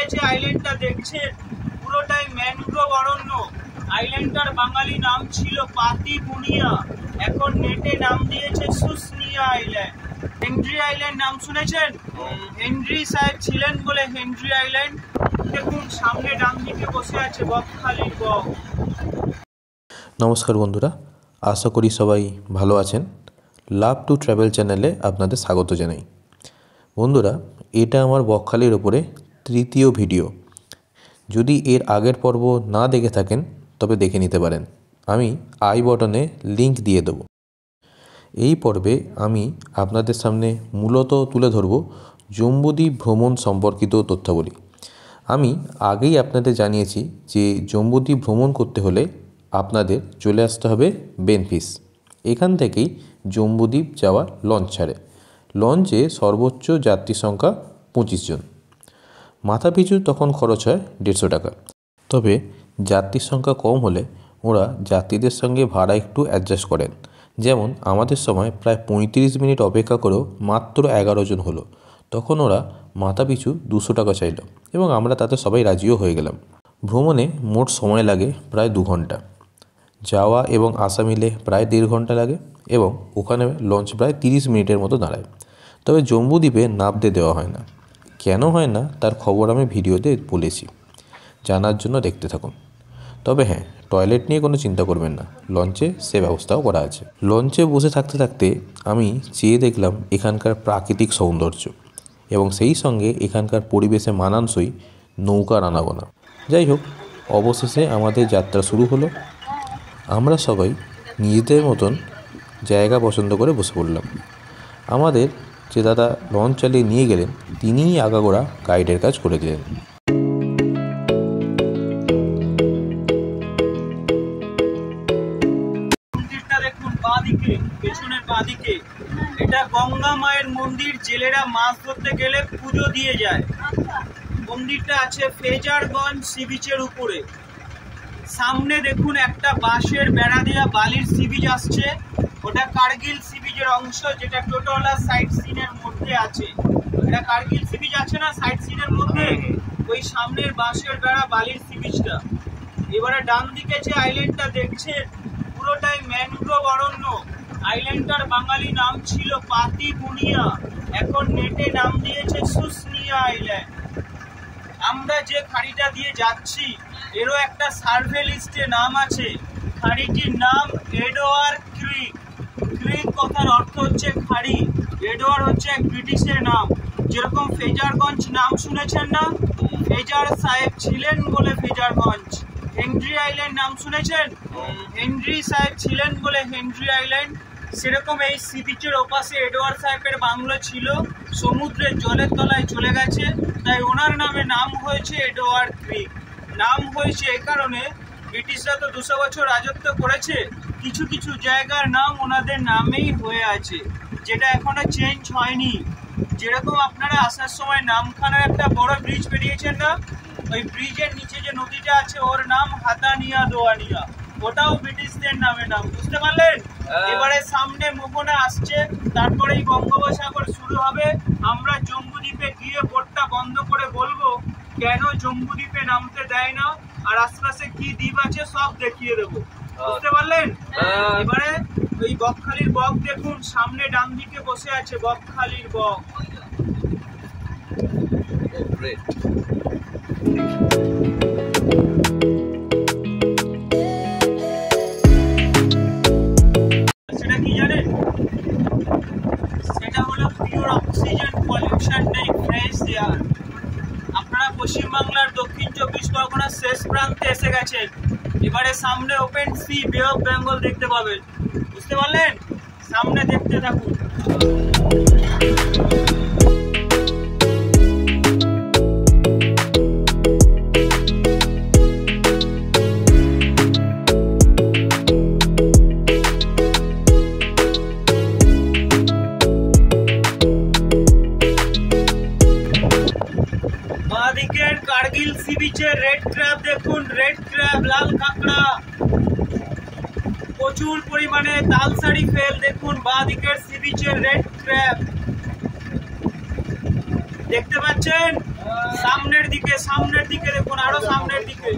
দিকে যে আইল্যান্ডটা দেখছেন পুরোটাই ম্যানগ্রোভ অরণ্য। আইল্যান্ডটার বাঙালি নাম ছিল পাতিবুনিয়া, এখন নেটে নাম দিয়েছে শুশুনিয়া আইল্যান্ড। হেনরি আইল্যান্ড নাম শুনেছেন? হেনরি সাহেব ছিলেন বলে হেনরি আইল্যান্ড। দেখুন সামনে ডান দিকে বসে আছে বকখালির বক। নমস্কার বন্ধুরা, আশা করি সবাই ভালো আছেন। লাভ টু ট্রাভেল চ্যানেলে আপনাদের স্বাগত জানাই। বন্ধুরা, এটা আমার বকখালির ওপরে তৃতীয় ভিডিও। যদি এর আগের পর্ব না দেখে থাকেন তবে দেখে নিতে পারেন, আমি আই বটনে লিংক দিয়ে দেব। এই পর্বে আমি আপনাদের সামনে মূলত তুলে ধরব জম্বুদ্বীপ ভ্রমণ সম্পর্কিত তথ্যাবলী। আমি আগেই আপনাদের জানিয়েছি যে জম্বুদ্বীপ ভ্রমণ করতে হলে আপনাদের চলে আসতে হবে বেনফিস। এখান থেকেই জম্বুদ্বীপ যাওয়ার লঞ্চ ছাড়ে। লঞ্চে সর্বোচ্চ যাত্রী সংখ্যা 25 জন। মাথাপিছু তখন খরচ হয় 150 টাকা। তবে যাত্রীর সংখ্যা কম হলে ওরা যাত্রীদের সঙ্গে ভাড়া একটু অ্যাডজাস্ট করেন। যেমন আমাদের সময় প্রায় 35 মিনিট অপেক্ষা করেও মাত্র 11 জন হলো, তখন ওরা মাথাপিছু 200 টাকা চাইল এবং আমরা তাতে সবাই রাজিও হয়ে গেলাম। ভ্রমণে মোট সময় লাগে প্রায় 2 ঘন্টা। যাওয়া এবং আসা মিলে প্রায় 1.5 ঘন্টা লাগে এবং ওখানে লঞ্চ প্রায় 30 মিনিটের মতো দাঁড়ায়। তবে জম্বুদ্বীপে নামতে দেওয়া হয় না। কেন হয় না তার খবর আমি ভিডিওতে বলেছি, জানার জন্য দেখতে থাকুন। তবে হ্যাঁ, টয়লেট নিয়ে কোনো চিন্তা করবেন না, লঞ্চে সে ব্যবস্থাও করা আছে। লঞ্চে বসে থাকতে থাকতে আমি চেয়ে দেখলাম এখানকার প্রাকৃতিক সৌন্দর্য এবং সেই সঙ্গে এখানকার পরিবেশে মানানসই নৌকার আনাগোনা। যাই হোক, অবশেষে আমাদের যাত্রা শুরু হলো। আমরা সবাই নিজেদের মতন জায়গা পছন্দ করে বসে পড়লাম। আমাদের যে দাদা লঞ্চ চালিয়ে নিয়ে গেলেন তিনিই আগাগোড়া গাইডের কাজ করে দিলেন। মন্দিরটা দেখুন বাঁদিকে, পেছনের বাঁদিকে, এটা গঙ্গা মায়ের মন্দির। জেলেরা মাছ ধরতে গেলে পুজো দিয়ে যায়। মন্দিরটা আছে ফেজারগঞ্জ সি বিচের উপরে। সামনে দেখুন একটা বাঁশের বেড়া দেওয়া বালির সি বিচ আসছে, ওটা কার্গিল সি বিচের অংশ, যেটা টোটোলা সাইট সিনের মধ্যে আছে। এটা কার্গিল সি বিচ আছে না সাইট সিনের মধ্যে, ওই সামনের বাঁশের বেড়া বালির সি বিচটা। এবারে ডান দিকে যে আইল্যান্ডটা দেখছেন পুরোটাই ম্যানগ্রোভ অরণ্য। আইল্যান্ডটার বাঙালি নাম ছিল পাতিবুনিয়া, এখন নেটে নাম দিয়েছে শুশুনিয়া আইল্যান্ড। আমরা যে খাড়িটা দিয়ে যাচ্ছি এরও একটা সার্ভে লিস্টে নাম আছে। খাড়িটির নাম এডওয়ার্ড ক্রিক। ক্রিক কথার অর্থ হচ্ছে খাড়ি, এডওয়ার্ড হচ্ছে এক ব্রিটিশের নাম। যেরকম ফেজারগঞ্জ নাম শুনেছেন না, ফেজার সাহেব ছিলেন বলে ফেজারগঞ্জ। হেনরি আইল্যান্ড নাম শুনেছেন? হেনরি সাহেব ছিলেন বলে হেনরি আইল্যান্ড। সেরকম এই সি বিচের ওপাশে এডওয়ার্ড সাহেবের বাংলো ছিল, সমুদ্রের জলের তলায় চলে গেছে, তাই ওনার নামে নাম হয়েছে এডওয়ার্ড ক্রিক। নাম হয়েছে এ কারণে, ব্রিটিশরা তো 200 বছর রাজত্ব করেছে, কিছু কিছু জায়গার নাম ওনাদের নামেই হয়ে আছে, যেটা এখনো চেঞ্জ হয়নি। যেরকম আপনারা আসার সময় নামখানার একটা বড় ব্রিজ পেরিয়েছেন না, ওই ব্রিজের নিচে যে নদীটা আছে ওর নাম হাতানিয়া দোয়ানিয়া, ওটাও ব্রিটিশদের নামে নাম। বুঝতে পারলেন? এবারে সামনে মোহনা আসছে, তারপরেই বঙ্গোপসাগর শুরু হবে। আমরা জম্বুদ্বীপে গিয়ে বোটটা বন্ধ করে বলবো কেন জম্বুদ্বীপে নামতে দেয় না আর আশপাশে কি দ্বীপ আছে সব দেখিয়ে দেবো। বুঝতে পারলেন? এবারে ওই বকখালির বক দেখুন, সামনে ডান দিকে বসে আছে বকখালির বক। সেটা কি জানেন? সেটা হলো পিওর অক্সিজেন, পলিউশন নেই, ফ্রেশ এয়ার। আপনারা পশ্চিমবাংলার দক্ষিণ 24 পরগনার শেষ প্রান্তে এসে গেছেন। এবারে সামনে ওপেন সি, বে অফ বেঙ্গল দেখতে পাবেন। বুঝতে পারলেন? সামনে দেখতে থাকুন। বাঁদিকের কার্গিল সি বিচের রেড ক্র্যাব দেখুন, রেড ক্র্যাব, লাল কাঁকড়া, প্রচুর পরিমাণে তালসারি ফেল দেখুন। বাঁদিকের সি বিচের রেড ক্র্যাব দেখতে পাচ্ছেন? সামনের দিকে দেখুন, আরো সামনের দিকে।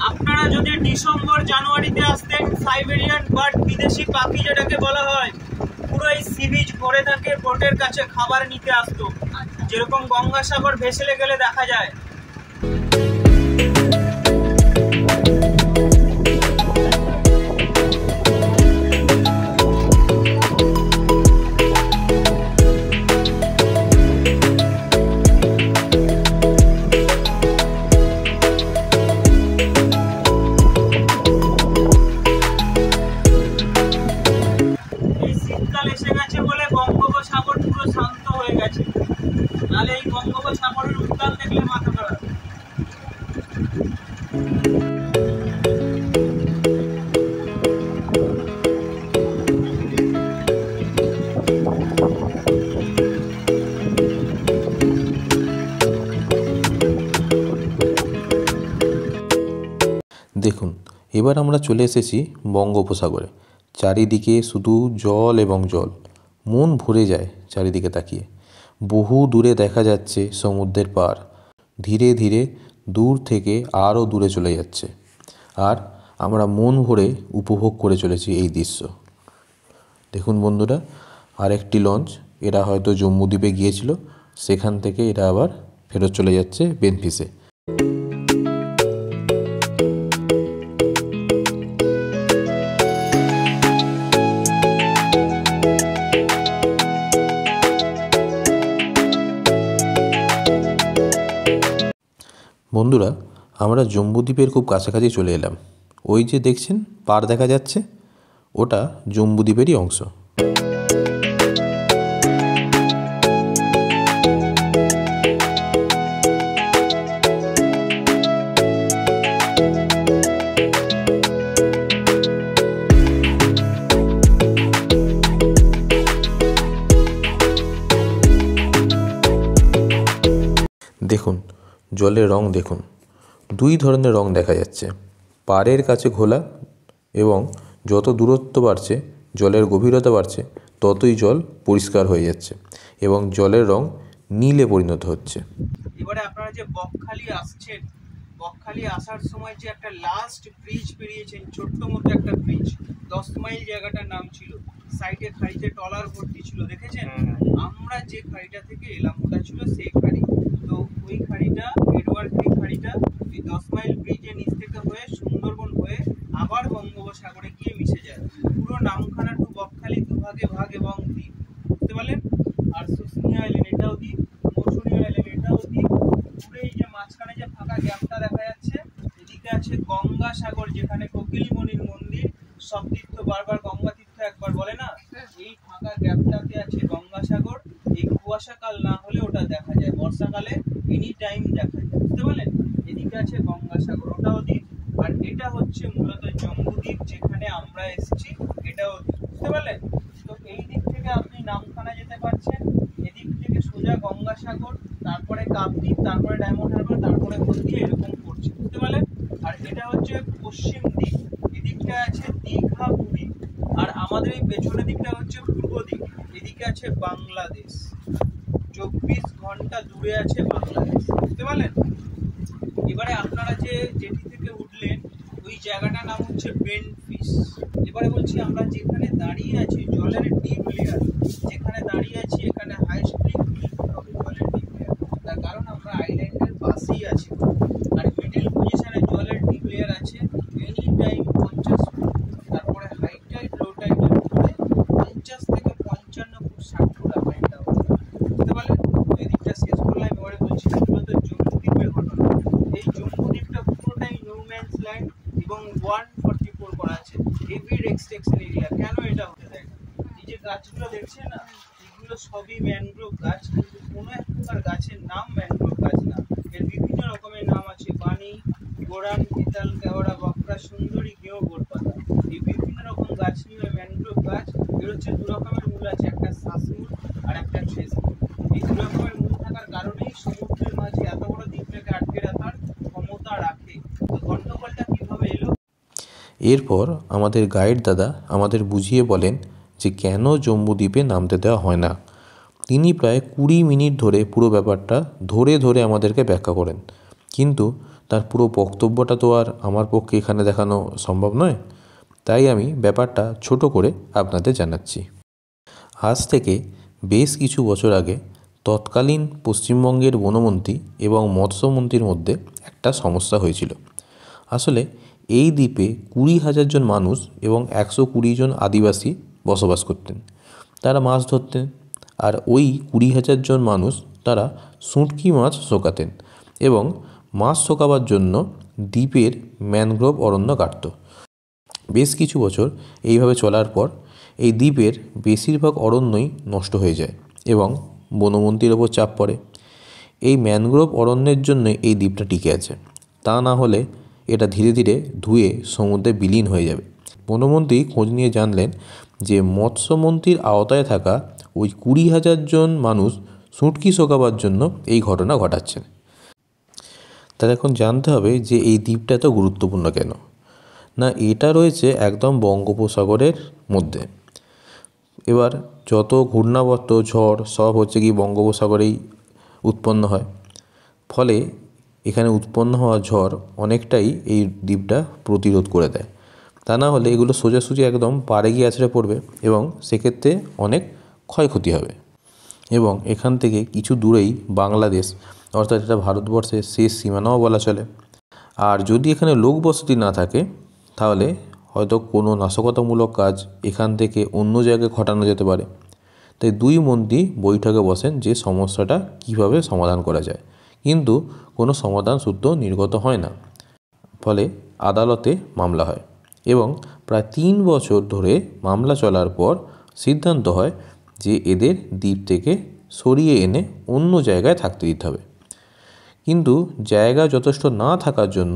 আপনারা যদি ডিসেম্বর জানুয়ারিতে আসতেন, সাইবেরিয়ান বার্ড, বিদেশি পাখি যেটাকে বলা হয়, পুরো এই সি বিচ ভরে থাকে, বোটের কাছে খাবার নিতে আসতো, যেরকম গঙ্গাসাগর ভেসেলে গেলে দেখা যায়। এসে গেছে বলে বঙ্গোপসাগর পুরো শান্ত হয়ে গেছে, নাহলে এই বঙ্গোপসাগরের উত্তাল দেখলে মাথা খারাপ। দেখুন, এবার আমরা চলে এসেছি বঙ্গোপসাগরে। চারিদিকে শুধু জল এবং জল, মন ভরে যায় চারিদিকে তাকিয়ে। বহু দূরে দেখা যাচ্ছে সমুদ্রের পাড়, ধীরে ধীরে দূর থেকে আরও দূরে চলে যাচ্ছে, আর আমরা মন ভরে উপভোগ করে চলেছি এই দৃশ্য। দেখুন বন্ধুরা, আরেকটি লঞ্চ, এরা হয়তো জম্মুদ্বীপে গিয়েছিল, সেখান থেকে এরা আবার ফেরত চলে যাচ্ছে বেনফিসে। বন্ধুরা, আমরা জম্বুদ্বীপের খুব কাছাকাছি চলে এলাম। ওই যে দেখছেন পাড় দেখা যাচ্ছে, ওটা জম্বুদ্বীপেরই অংশ। দেখুন জলের রং, দেখুন দুই ধরনের রং দেখা যাচ্ছে। পাড়ের কাছে ঘোলা, এবং যত দূরত্ব বাড়ছে, জলের গভীরতা বাড়ছে, ততই জল পরিষ্কার হয়ে যাচ্ছে এবং জলের রং নীলে পরিণত হচ্ছে। এবারে আপনারা যে বকখালি আসছেন, বকখালি আসার সময় যে একটা লাস্ট ব্রিজ পেরিয়েছেন, ছোট্ট মতো একটা ব্রিজ, 10 মাইল জায়গাটার নাম ছিল, সাইডে খাড়িতে টলার ভর্তি ছিল, দেখেছেন? আমরা যে খাড়িটা থেকে এলাম ওটা ছিল সেই খাড়ি। তো ওই খাড়িটা, এডওয়ার্ড খাড়িটা, এই 10 মাইল ব্রিজের নিচ থেকে হয়ে সুন্দরবন হয়ে আবার বঙ্গোপসাগরে গিয়ে মিশে যায়। পুরো নামখানা টু বকখালি দুভাগে ভাগ এবং দ্বীপ, বুঝতে পারলেন? আর শুশুনিয়া আইল্যান্ড এটাও দ্বীপ, মৌসুমী আইল্যান্ড এটাও দ্বীপ। পুরো এই যে মাঝখানে যে ফাঁকা গ্যাপটা দেখা যাচ্ছে, এদিকে আছে গঙ্গাসাগর, যেখানে কোকিলমণির মন্দির, সব তীর্থ বারবার গঙ্গা তীর্থ একবার বলে না, এই ফাঁকা গ্যাপটাতে আছে গঙ্গাসাগর। এই কুয়াশাকাল না হলে ওটা দেখা যায়, বর্ষাকালে এনি টাইম দেখা যায়, বুঝতে পারলেন? এদিকে আছে গঙ্গাসাগর, ওটাও দ্বীপ। আর এটা হচ্ছে মূলত জম্বুদ্বীপ, যেখানে আমরা এসেছি, এটাও দ্বীপ, বুঝতে পারলেন? তো এই দিক থেকে আপনি নামখানা যেতে পারছেন, এদিক থেকে সোজা গঙ্গাসাগর, তারপরে কাকদ্বীপ, তারপরে ডায়মন্ড হারবার, তারপরে হলদিয়া, এরকম করছে, বুঝতে পারলেন? আর এটা হচ্ছে পশ্চিম দিক, এদিকটা আছে দীঘা, পুরী। আর আমাদের এই পেছনের দিকটা হচ্ছে পূর্ব দিক, এদিকে আছে বাংলাদেশ, 24 ঘন্টা দূরে আছে বাংলাদেশ, বুঝতে পারলেন? এবারে আপনারা যেটি থেকে উঠলেন, ওই জায়গাটার নাম হচ্ছে বেনফিস। এবারে বলছি, আমরা যেখানে দাঁড়িয়ে আছি, জলের ডিপ লেয়ার যেখানে দাঁড়িয়ে আছি, এখানে হাই স্পিড হবে জলের ডিপ লেয়ার, তার কারণ আমরা আইল্যান্ডের পাশেই আছি। আর মিডল পজিশনে জলের ডিপ লেয়ার আছে, এনি টাইম 50 ফুট, তারপরে হাই টাইড, লো টাইডের উপরে 50 থেকে 55 ফুট, 60 ফুট আপাইটা, বুঝতে পারলেন? এদিকটা শেষ করলাম। এবারে বলছি মূলত জম্বুদ্বীপের ঘটনা। এই জম্বুদ্বীপটা পুরোটাই নো ম্যানস ল্যান্ড এবং 144 করা আছে, হেভি রেস্ট্রিকশন এরিয়া। কেন এটা হতে দেয় না? এই যে গাছগুলো দেখছেন না, এগুলো সবই ম্যানগ্রোভ গাছ, কিন্তু কোনো এক প্রকার গাছের নাম ম্যানগ্রোভ গাছ না। এর বিভিন্ন রকমের নাম আছে, বানি, গোরান, বিতাল, কেওড়া, বকরা, সুন্দরী, গেঁয়ো, গোড়পাতা। এই বিভিন্ন রকম গাছ নিয়ে ম্যানগ্রোভ গাছ। এর হচ্ছে দু রকমের মূল আছে, একটা শ্বাসমূল আর একটা শেষমূল। এই দু রকমের মূল থাকার কারণেই সমুদ্রের মাঝে এত বড় দ্বীপটাকে আটকে রাখার ক্ষমতা রাখে। তো গন্ডগোলটা কিভাবে এলো? এরপর আমাদের গাইড দাদা আমাদের বুঝিয়ে বলেন যে কেন জম্বুদ্বীপে নামতে দেওয়া হয় না। তিনি প্রায় 20 মিনিট ধরে পুরো ব্যাপারটা ধরে ধরে আমাদেরকে ব্যাখ্যা করেন, কিন্তু তার পুরো বক্তব্যটা তো আর আমার পক্ষে এখানে দেখানো সম্ভব নয়, তাই আমি ব্যাপারটা ছোট করে আপনাদের জানাচ্ছি। আজ থেকে বেশ কিছু বছর আগে তৎকালীন পশ্চিমবঙ্গের বনমন্ত্রী এবং মৎস্যমন্ত্রীর মধ্যে একটা সমস্যা হয়েছিল। আসলে এই দ্বীপে 20,000 জন মানুষ এবং 120 জন আদিবাসী বসবাস করতেন। তারা মাছ ধরতেন, আর ওই 20,000 জন মানুষ তারা শুঁটকি মাছ শোকাতেন এবং মাছ শোকাবার জন্য দ্বীপের ম্যানগ্রোভ অরণ্য কাটত। বেশ কিছু বছর এইভাবে চলার পর এই দ্বীপের বেশিরভাগ অরণ্যই নষ্ট হয়ে যায় এবং বনমন্ত্রীর ওপর চাপ পড়ে। এই ম্যানগ্রোভ অরণ্যের জন্য এই দ্বীপটা টিকে আছে, তা না হলে এটা ধীরে ধীরে ধুয়ে সমুদ্রে বিলীন হয়ে যাবে। বনমন্ত্রী খোঁজ নিয়ে জানলেন যে মৎস্যমন্ত্রীর আওতায় থাকা ওই 20,000 জন মানুষ শুঁটকি শোকাবার জন্য এই ঘটনা ঘটাচ্ছেন। তার এখন জানতে হবে যে এই দ্বীপটা এত গুরুত্বপূর্ণ কেন। না, এটা রয়েছে একদম বঙ্গোপসাগরের মধ্যে। এবার যত ঘূর্ণাবর্ত, ঝড় সব হচ্ছে কি বঙ্গোপসাগরেই উৎপন্ন হয়, ফলে এখানে উৎপন্ন হওয়া ঝড় অনেকটাই এই দ্বীপটা প্রতিরোধ করে দেয়। তা না হলে এগুলো সোজাসুজি একদম পাড়ে গিয়ে আছড়ে পড়বে এবং সেক্ষেত্রে অনেক ক্ষয়ক্ষতি হবে। এবং এখান থেকে কিছু দূরেই বাংলাদেশ, অর্থাৎ এটা ভারতবর্ষের শেষ সীমানাও বলা চলে। আর যদি এখানে লোক বসতি না থাকে তাহলে হয়তো কোনো নাশকতামূলক কাজ এখান থেকে অন্য জায়গায় ঘটানো যেতে পারে। তাই দুই মন্ত্রী বৈঠকে বসেন যে সমস্যাটা কিভাবে সমাধান করা যায়, কিন্তু কোনো সমাধান সূত্র নির্গত হয় না। ফলে আদালতে মামলা হয় এবং প্রায় 3 বছর ধরে মামলা চলার পর সিদ্ধান্ত হয় যে এদের দ্বীপ থেকে সরিয়ে এনে অন্য জায়গায় থাকতে দিতে হবে। কিন্তু জায়গা যথেষ্ট না থাকার জন্য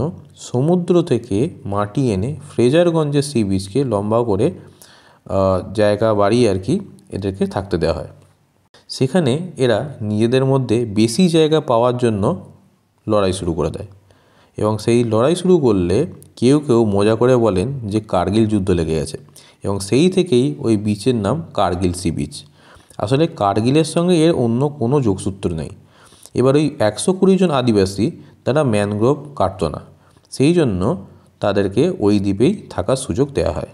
সমুদ্র থেকে মাটি এনে ফ্রেজারগঞ্জের সি বিচকে লম্বা করে জায়গা বাড়িয়ে আর কি এদেরকে থাকতে দেওয়া হয়। সেখানে এরা নিজেদের মধ্যে বেশি জায়গা পাওয়ার জন্য লড়াই শুরু করে দেয় এবং সেই লড়াই শুরু করলে কেউ কেউ মজা করে বলেন যে কার্গিল যুদ্ধ লেগে গেছে এবং সেই থেকেই ওই বিচের নাম কার্গিল সি বিচ। আসলে কার্গিলের সঙ্গে এর অন্য কোনো যোগসূত্র নেই। এবার ওই 120 জন আদিবাসী তারা ম্যানগ্রোভ কাটতো না, সেই জন্য তাদেরকে ওই দ্বীপেই থাকার সুযোগ দেওয়া হয়।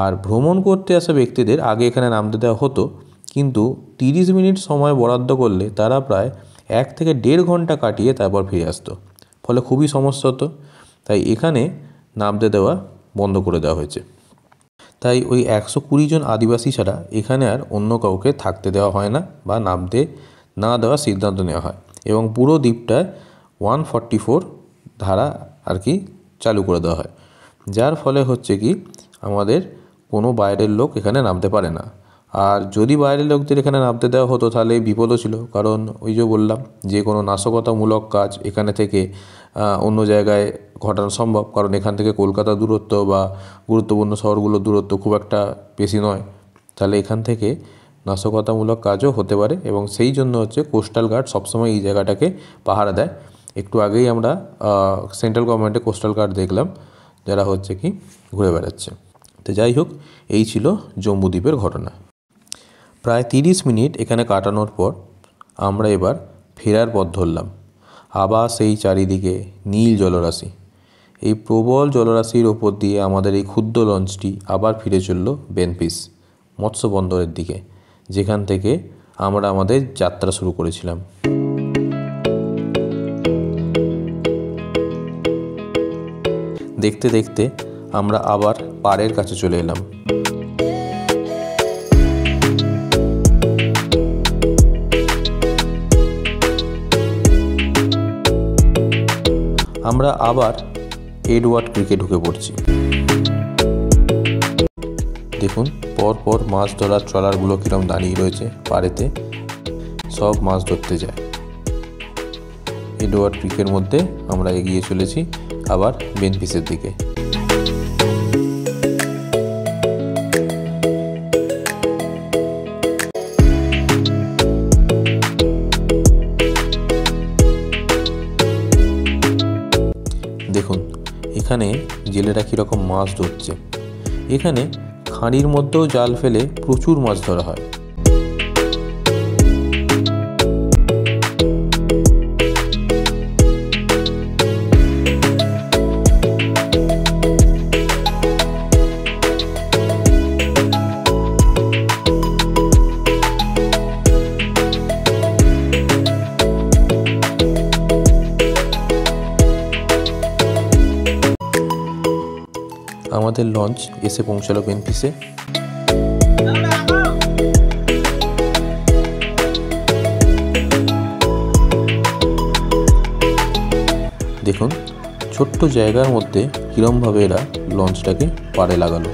আর ভ্রমণ করতে আসা ব্যক্তিদের আগে এখানে নামতে দেওয়া হতো, কিন্তু 30 মিনিট সময় বরাদ্দ করলে তারা প্রায় 1 থেকে 1.5 ঘন্টা কাটিয়ে তারপর ফিরে আসতো, ফলে খুবই সমস্যা হতো। তাই এখানে নামতে দেওয়া বন্ধ করে দেওয়া হয়েছে। তাই ওই 120 জন আদিবাসী ছাড়া এখানে আর অন্য কাউকে থাকতে দেওয়া হয় না বা নামতে না দেওয়ার সিদ্ধান্ত নেওয়া হয় এবং পুরো দ্বীপটায় 144 ধারা আর কি চালু করে দেওয়া হয়, যার ফলে হচ্ছে কি আমাদের কোনো বাইরের লোক এখানে নামতে পারে না। আর যদি বাইরের লোকদের এখানে নামতে দেওয়া হতো তাহলে বিপদও ছিল, কারণ ওই যে বললাম যে কোনো নাশকতামূলক কাজ এখানে থেকে অন্য জায়গায় ঘটানো সম্ভব, কারণ এখান থেকে কলকাতা দূরত্ব বা গুরুত্বপূর্ণ শহরগুলোর দূরত্ব খুব একটা বেশি নয়। তাহলে এখান থেকে নাশকতামূলক কাজও হতে পারে এবং সেই জন্য হচ্ছে কোস্টাল গার্ড সবসময় এই জায়গাটাকে পাহারা দেয়। একটু আগেই আমরা সেন্ট্রাল গভর্নমেন্টের কোস্টাল গার্ড দেখলাম যারা হচ্ছে কি ঘুরে বেড়াচ্ছে। তো যাই হোক, এই ছিল জম্বুদ্বীপের ঘটনা। প্রায় 30 মিনিট এখানে কাটানোর পর আমরা এবার ফেরার পথ ধরলাম। আবার সেই চারিদিকে নীল জলরাশি। এই প্রবল জলরাশির ওপর দিয়ে আমাদের এই ক্ষুদ্র লঞ্চটি আবার ফিরে চলল বেনফিস মৎস্য বন্দরের দিকে, যেখান থেকে আমরা আমাদের যাত্রা শুরু করেছিলাম। দেখতে দেখতে আমরা আবার পাড়ের কাছে চলে এলাম। আমরা আবার এডওয়ার্ড ক্রিকে ঢুকে পড়ছি। দেখুন পর মাছ ধরার ট্রলারগুলো কিরম দাঁড়িয়ে রয়েছে পাড়েতে, সব মাছ ধরতে যায়। এডওয়ার্ড ক্রিকের মধ্যে আমরা এগিয়ে চলেছি আবার বেনফিসের দিকে। দেখুন এখানে জেলেরা কীরকম মাছ ধরছে। এখানে খাঁড়ির মধ্যেও জাল ফেলে প্রচুর মাছ ধরা হয়। আমাদের লঞ্চ এসে পৌঁছালো বেনফিসে। দেখুন ছোট্ট জায়গার মধ্যে কীরমভাবে এরা লঞ্চটাকে পাড়ে লাগালো।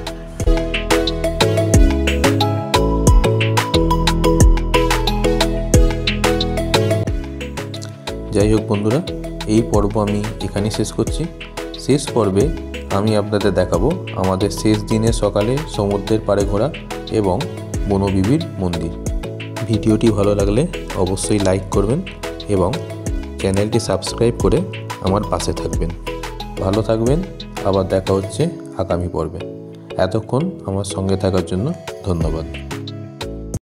যাই হোক বন্ধুরা, এই পর্ব আমি এখানেই শেষ করছি। শেষ পর্বে আমি আপনাদের দেখাবো আমাদের শেষ দিনের সকালে সমুদ্রের পাড়ে ঘোরা এবং বনবিবির মন্দির। ভিডিওটি ভালো লাগলে অবশ্যই লাইক করবেন এবং চ্যানেলটি সাবস্ক্রাইব করে আমার পাশে থাকবেন। ভালো থাকবেন, আবার দেখা হচ্ছে আগামী পর্বে। এতক্ষণ আমার সঙ্গে থাকার জন্য ধন্যবাদ।